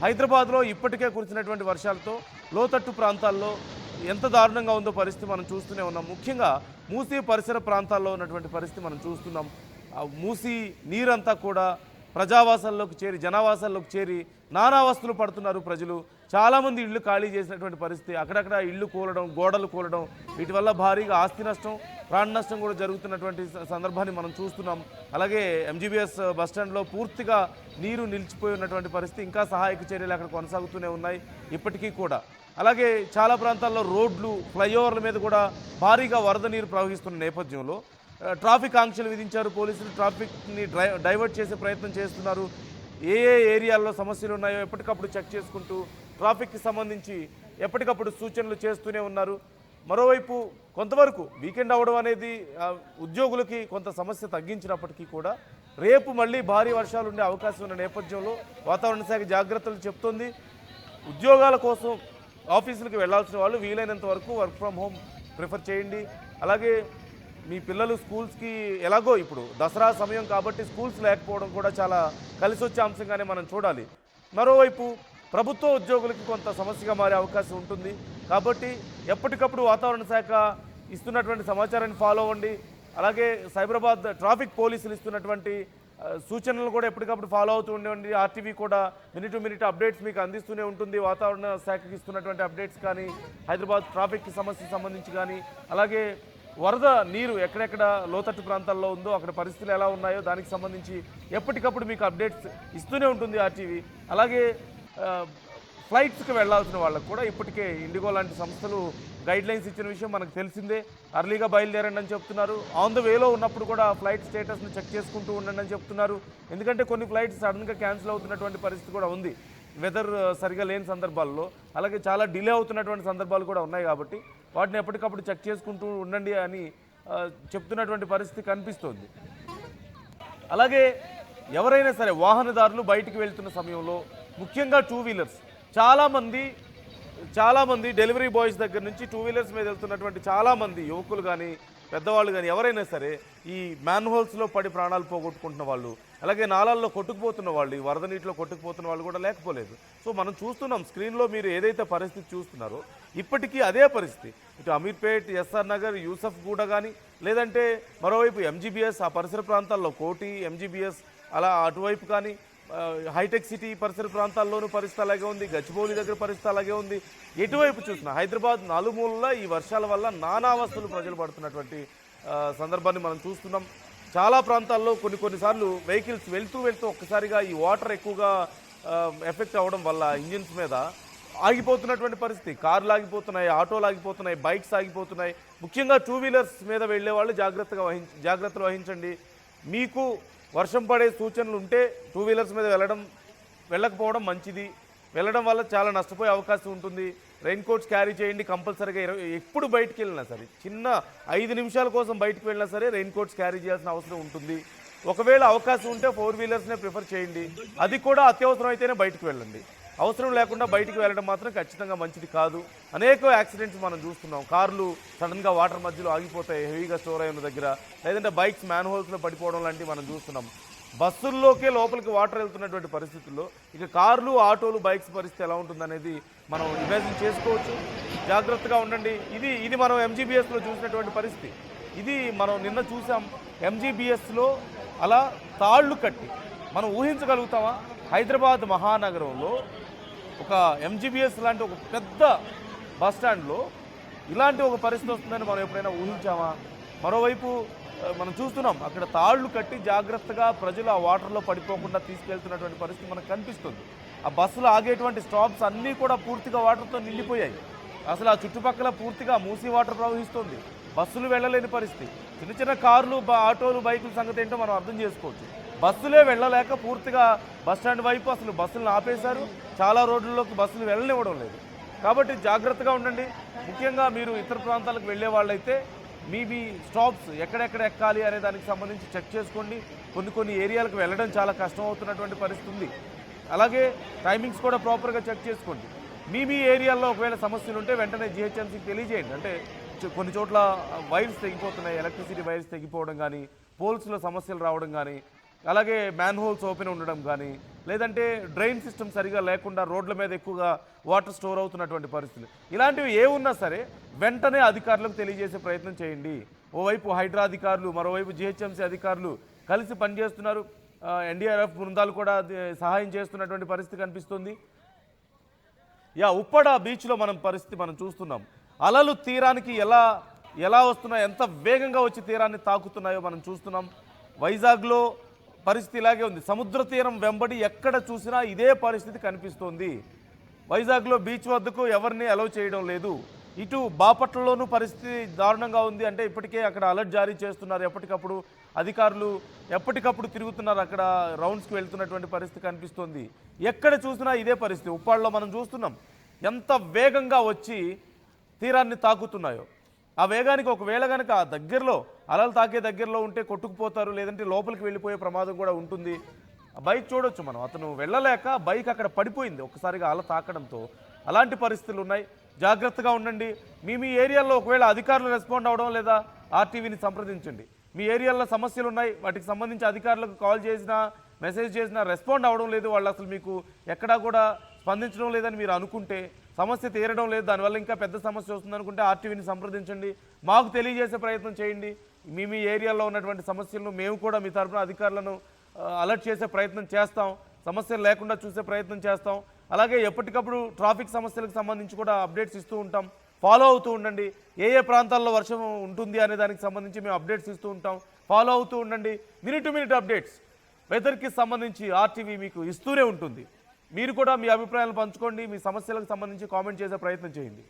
హైదరాబాద్లో ఇప్పటికే కురిసినటువంటి వర్షాలతో లోతట్టు ప్రాంతాల్లో ఎంత దారుణంగా ఉందో పరిస్థితి మనం చూస్తూనే ఉన్నాం. ముఖ్యంగా మూసీ పరిసర ప్రాంతాల్లో ఉన్నటువంటి పరిస్థితి మనం చూస్తున్నాం. మూసీ నీరంతా కూడా ప్రజావాసాల్లోకి చేరి జనావాసాల్లోకి చేరి నానావస్థలు పడుతున్నారు ప్రజలు. చాలామంది ఇళ్ళు ఖాళీ చేసినటువంటి పరిస్థితి, అక్కడక్కడ ఇళ్ళు కూలడం, గోడలు కూలడం, వీటి వల్ల భారీగా ఆస్తి నష్టం, ప్రాణ నష్టం కూడా జరుగుతున్నటువంటి సందర్భాన్ని మనం చూస్తున్నాం. అలాగే ఎంజీబీఎస్ బస్టాండ్లో పూర్తిగా నీరు నిలిచిపోయి ఉన్నటువంటి పరిస్థితి, ఇంకా సహాయక చర్యలు అక్కడ కొనసాగుతూనే ఉన్నాయి ఇప్పటికీ కూడా. అలాగే చాలా ప్రాంతాల్లో రోడ్లు, ఫ్లైఓవర్ల మీద కూడా భారీగా వరద నీరు ప్రవహిస్తున్న నేపథ్యంలో ట్రాఫిక్ ఆంక్షలు విధించారు పోలీసులు. ట్రాఫిక్ని డైవర్ట్ చేసే ప్రయత్నం చేస్తున్నారు. ఏ ఏ ఏరియాల్లో సమస్యలు ఉన్నాయో ఎప్పటికప్పుడు చెక్ చేసుకుంటూ ట్రాఫిక్కి సంబంధించి ఎప్పటికప్పుడు సూచనలు చేస్తూనే ఉన్నారు. మరోవైపు కొంతవరకు వీకెండ్ అవడం అనేది ఉద్యోగులకి కొంత సమస్య తగ్గించినప్పటికీ కూడా రేపు మళ్ళీ భారీ వర్షాలు ఉండే అవకాశం ఉన్న నేపథ్యంలో వాతావరణ శాఖ జాగ్రత్తలు చెప్తోంది. ఉద్యోగాల కోసం ఆఫీసులకు వెళ్లాల్సిన వాళ్ళు వీలైనంత వరకు వర్క్ ఫ్రమ్ హోమ్ ప్రిఫర్ చేయండి. అలాగే మీ పిల్లలు స్కూల్స్కి ఎలాగో ఇప్పుడు దసరా సమయం కాబట్టి స్కూల్స్ లేకపోవడం కూడా చాలా కలిసి వచ్చే అంశంగానే మనం చూడాలి. మరోవైపు ప్రభుత్వ ఉద్యోగులకి కొంత సమస్యగా మారే అవకాశం ఉంటుంది కాబట్టి ఎప్పటికప్పుడు వాతావరణ శాఖ ఇస్తున్నటువంటి సమాచారాన్ని ఫాలో అవ్వండి. అలాగే సైబరాబాద్ ట్రాఫిక్ పోలీసులు ఇస్తున్నటువంటి సూచనలు కూడా ఎప్పటికప్పుడు ఫాలో అవుతూ ఉండండి. ఆర్టీవీ కూడా మినిట్ టు మినిట్ అప్డేట్స్ మీకు అందిస్తూనే ఉంటుంది. వాతావరణ శాఖకి ఇస్తున్నటువంటి అప్డేట్స్ కానీ, హైదరాబాద్ ట్రాఫిక్ సమస్యకు సంబంధించి కానీ, అలాగే వరద నీరు ఎక్కడెక్కడ లోతట్టు ప్రాంతాల్లో ఉందో అక్కడ పరిస్థితులు ఎలా ఉన్నాయో దానికి సంబంధించి ఎప్పటికప్పుడు మీకు అప్డేట్స్ ఇస్తూనే ఉంటుంది ఆర్టీవీ. అలాగే ఫ్లైట్స్కి వెళ్లాల్సిన వాళ్ళకు కూడా ఇప్పటికే ఇండిగో లాంటి సంస్థలు గైడ్లైన్స్ ఇచ్చిన విషయం మనకు తెలిసిందే. అర్లీగా బయలుదేరండి అని చెప్తున్నారు. ఆన్ ద వేలో ఉన్నప్పుడు కూడా ఫ్లైట్ స్టేటస్ని చెక్ చేసుకుంటూ ఉండండి అని చెప్తున్నారు. ఎందుకంటే కొన్ని ఫ్లైట్స్ సడన్గా క్యాన్సిల్ అవుతున్నటువంటి పరిస్థితి కూడా ఉంది వెదర్ సరిగా లేని సందర్భాల్లో. అలాగే చాలా డిలే అవుతున్నటువంటి సందర్భాలు కూడా ఉన్నాయి కాబట్టి వాటిని ఎప్పటికప్పుడు చెక్ చేసుకుంటూ ఉండండి అని చెప్తున్నటువంటి పరిస్థితి కనిపిస్తోంది. అలాగే ఎవరైనా సరే వాహనదారులు బయటికి వెళ్తున్న సమయంలో ముఖ్యంగా టూ వీలర్స్ చాలామంది డెలివరీ బాయ్స్ దగ్గర నుంచి టూ వీలర్స్ మీద వెళ్తున్నటువంటి చాలామంది యువకులు కానీ పెద్దవాళ్ళు కానీ ఎవరైనా సరే ఈ మ్యాన్హోల్స్లో పడి ప్రాణాలు పోగొట్టుకుంటున్న వాళ్ళు, అలాగే నాలాల్లో కొట్టుకుపోతున్న వాళ్ళు, ఈ వరద నీటిలో కొట్టుకుపోతున్న వాళ్ళు కూడా లేకపోలేదు. సో మనం చూస్తున్నాం స్క్రీన్లో మీరు ఏదైతే పరిస్థితి చూస్తున్నారో ఇప్పటికీ అదే పరిస్థితి. ఇటు అమీర్పేట్, ఎస్ఆర్ నగర్, యూసఫ్ గూడ కానీ, లేదంటే మరోవైపు ఎంజీబీఎస్ ఆ పరిసర ప్రాంతాల్లో కోటి, ఎంజీబీఎస్ అలా అటువైపు కానీ, హైటెక్ సిటీ పరిసర ప్రాంతాల్లోనూ పరిస్థితి అలాగే ఉంది. గచ్చిబౌలి దగ్గర పరిస్థితి అలాగే ఉంది. ఎటువైపు చూసినా హైదరాబాద్ నలుమూలలా ఈ వర్షాల వల్ల నానావస్థలు ప్రజలు పడుతున్నటువంటి సందర్భాన్ని మనం చూస్తున్నాం. చాలా ప్రాంతాల్లో కొన్నిసార్లు వెహికల్స్ వెళ్తూ ఒక్కసారిగా ఈ వాటర్ ఎక్కువగా ఎఫెక్ట్ అవ్వడం వల్ల ఇంజిన్స్ మీద ఆగిపోతున్నటువంటి పరిస్థితి. కార్లు ఆగిపోతున్నాయి, ఆటోలు ఆగిపోతున్నాయి, బైక్స్ ఆగిపోతున్నాయి. ముఖ్యంగా టూ వీలర్స్ మీద వెళ్ళే వాళ్ళు జాగ్రత్తలు వహించండి. మీకు వర్షం పడే సూచనలు ఉంటే టూ వీలర్స్ మీద వెళ్ళకపోవడం మంచిది. వెళ్ళడం వల్ల చాలా నష్టపోయే అవకాశం ఉంటుంది. రెయిన్ కోట్స్ క్యారీ చేయండి కంపల్సరీగా. ఎప్పుడు బయటికి వెళ్ళినా సరే, చిన్న 5 నిమిషాల కోసం బయటికి వెళ్ళినా సరే రెయిన్ కోట్స్ క్యారీ చేయాల్సిన అవసరం ఉంటుంది. ఒకవేళ అవకాశం ఉంటే 4 వీలర్స్నే ప్రిఫర్ చేయండి. అది కూడా అత్యవసరం అయితేనే బయటికి వెళ్ళండి. అవసరం లేకుండా బయటికి వెళ్ళడం మాత్రం ఖచ్చితంగా మంచిది కాదు. అనేక యాక్సిడెంట్స్ మనం చూస్తున్నాం. కార్లు సడన్గా వాటర్ మధ్యలో ఆగిపోతాయి హెవీగా స్టోర్ అయిన దగ్గర, లేదంటే బైక్స్ మ్యాన్హోల్స్లో పడిపోవడం లాంటివి మనం చూస్తున్నాం. బస్సుల్లోకే లోపలికి వాటర్ వెళ్తున్నటువంటి పరిస్థితుల్లో ఇక కార్లు, ఆటోలు, బైక్స్ పరిస్థితి ఎలా ఉంటుందనేది మనం ఇమాజిన్ చేసుకోవచ్చు. జాగ్రత్తగా ఉండండి. ఇది మనం ఎంజీబీఎస్లో చూసినటువంటి పరిస్థితి. ఇది మనం నిన్న చూసాం. ఎంజీబీఎస్లో అలా తాళ్లు కట్టి మనం ఊహించగలుగుతామా? హైదరాబాద్ మహానగరంలో ఒక ఎంజీబీఎస్ లాంటి ఒక పెద్ద బస్టాండ్లో ఇలాంటి ఒక పరిస్థితి వస్తుందని మనం ఎప్పుడైనా ఊహించామా? మరోవైపు మనం చూస్తున్నాం అక్కడ తాళ్లు కట్టి జాగ్రత్తగా ప్రజలు ఆ వాటర్లో పడిపోకుండా తీసుకెళ్తున్నటువంటి పరిస్థితి మనకు కనిపిస్తుంది. ఆ బస్సులు ఆగేటువంటి స్టాప్స్ అన్నీ కూడా పూర్తిగా వాటర్తో నిండిపోయాయి. అసలు ఆ చుట్టుపక్కల పూర్తిగా మూసీ వాటర్ ప్రవహిస్తుంది. బస్సులు వెళ్ళలేని పరిస్థితి. చిన్న కార్లు, ఆటోలు, బైకుల సంగతి ఏంటో మనం అర్థం చేసుకోవచ్చు. బస్సులే వెళ్ళలేక పూర్తిగా బస్టాండ్ వైపు అసలు బస్సులను ఆపేశారు. చాలా రోడ్లలోకి బస్సులు వెళ్ళనివ్వడం లేదు. కాబట్టి జాగ్రత్తగా ఉండండి. ముఖ్యంగా మీరు ఇతర ప్రాంతాలకు వెళ్ళే వాళ్ళైతే మీ స్టాప్స్ ఎక్కడెక్కడ ఎక్కాలి అనే దానికి సంబంధించి చెక్ చేసుకోండి. కొన్ని ఏరియాలకు వెళ్ళడం చాలా కష్టం అవుతున్నటువంటి పరిస్థితి ఉంది. అలాగే టైమింగ్స్ కూడా ప్రాపర్గా చెక్ చేసుకోండి. మీ ఏరియాలో ఒకవేళ సమస్యలు ఉంటే వెంటనే జిహెచ్ఎంసీకి తెలియజేయండి. అంటే కొన్ని చోట్ల వైర్స్ తెగిపోతున్నాయి, ఎలక్ట్రిసిటీ వైర్స్ తెగిపోవడం కానీ, పోల్స్లో సమస్యలు రావడం కానీ, అలాగే మ్యాన్హోల్స్ ఓపెన్ ఉండడం కానీ, లేదంటే డ్రైన్ సిస్టమ్ సరిగా లేకుండా రోడ్ల మీద ఎక్కువగా వాటర్ స్టోర్ అవుతున్నటువంటి పరిస్థితులు, ఇలాంటివి ఏ ఉన్నా సరే వెంటనే అధికారులకు తెలియజేసే ప్రయత్నం చేయండి. ఓవైపు హైడ్రా అధికారులు, మరోవైపు జిహెచ్ఎంసీ అధికారులు కలిసి పనిచేస్తున్నారు. ఎన్డీఆర్ఎఫ్ బృందాలు కూడా సహాయం చేస్తున్నటువంటి పరిస్థితి కనిపిస్తుంది. ఉప్పడ బీచ్లో పరిస్థితి మనం చూస్తున్నాం. అలలు తీరానికి ఎలా వస్తున్నాయో, ఎంత వేగంగా వచ్చి తీరాన్ని తాకుతున్నాయో మనం చూస్తున్నాం. వైజాగ్లో పరిస్థితి ఇలాగే ఉంది. సముద్ర తీరం వెంబడి ఎక్కడ చూసినా ఇదే పరిస్థితి కనిపిస్తోంది. వైజాగ్లో బీచ్ వద్దకు ఎవరిని అలౌ చేయడం లేదు. ఇటు బాపట్లలోనూ పరిస్థితి దారుణంగా ఉంది. అంటే ఇప్పటికే అక్కడ అలర్ట్ జారీ చేస్తున్నారు. ఎప్పటికప్పుడు అధికారులు ఎప్పటికప్పుడు తిరుగుతున్నారు. అక్కడ రౌండ్స్కి వెళ్తున్నటువంటి పరిస్థితి కనిపిస్తోంది. ఎక్కడ చూసినా ఇదే పరిస్థితి. ఉప్పాడలో మనం చూస్తున్నాం ఎంత వేగంగా వచ్చి తీరాన్ని తాకుతున్నాయో. ఆ వేగానికి ఒకవేళ కనుక దగ్గరలో అలలు తాకే దగ్గరలో ఉంటే కొట్టుకుపోతారు, లేదంటే లోపలికి వెళ్ళిపోయే ప్రమాదం కూడా ఉంటుంది. బైక్ చూడొచ్చు మనం, అతను వెళ్ళలేక బైక్ అక్కడ పడిపోయింది ఒక్కసారిగా అల తాకడంతో. అలాంటి పరిస్థితులు ఉన్నాయి. జాగ్రత్తగా ఉండండి. మీ ఏరియాలో ఒకవేళ అధికారులు రెస్పాండ్ అవ్వడం లేదా ఆర్టీవీని సంప్రదించండి. మీ ఏరియాలో సమస్యలు ఉన్నాయి, వాటికి సంబంధించి అధికారులకు కాల్ చేసినా మెసేజ్ చేసినా రెస్పాండ్ అవ్వడం లేదు, వాళ్ళు అసలు మీకు ఎక్కడా కూడా స్పందించడం లేదని మీరు అనుకుంటే, సమస్య తీరడం లేదు, దానివల్ల ఇంకా పెద్ద సమస్య వస్తుంది అనుకుంటే ఆర్టీవీని సంప్రదించండి. మాకు తెలియజేసే ప్రయత్నం చేయండి. మీ ఏరియాలో ఉన్నటువంటి సమస్యలను మేము కూడా మీ తరఫున అధికారులను అలర్ట్ చేసే ప్రయత్నం చేస్తాం. సమస్యలు లేకుండా చూసే ప్రయత్నం చేస్తాం. అలాగే ఎప్పటికప్పుడు ట్రాఫిక్ సమస్యలకు సంబంధించి కూడా అప్డేట్స్ ఇస్తూ ఉంటాం. ఫాలో అవుతూ ఉండండి. ఏ ప్రాంతాల్లో వర్షం ఉంటుంది అనే దానికి సంబంధించి మేము అప్డేట్స్ ఇస్తూ ఉంటాం. ఫాలో అవుతూ ఉండండి. మినిట్ టు మినిట్ అప్డేట్స్ వెదర్కి సంబంధించి ఆర్టీవీ మీకు ఇస్తూనే ఉంటుంది. మీరు కూడా మీ అభిప్రాయాలను పంచుకోండి. మీ సమస్యలకు సంబంధించి కామెంట్ చేసే ప్రయత్నం చేయండి.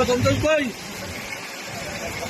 संतोष भाई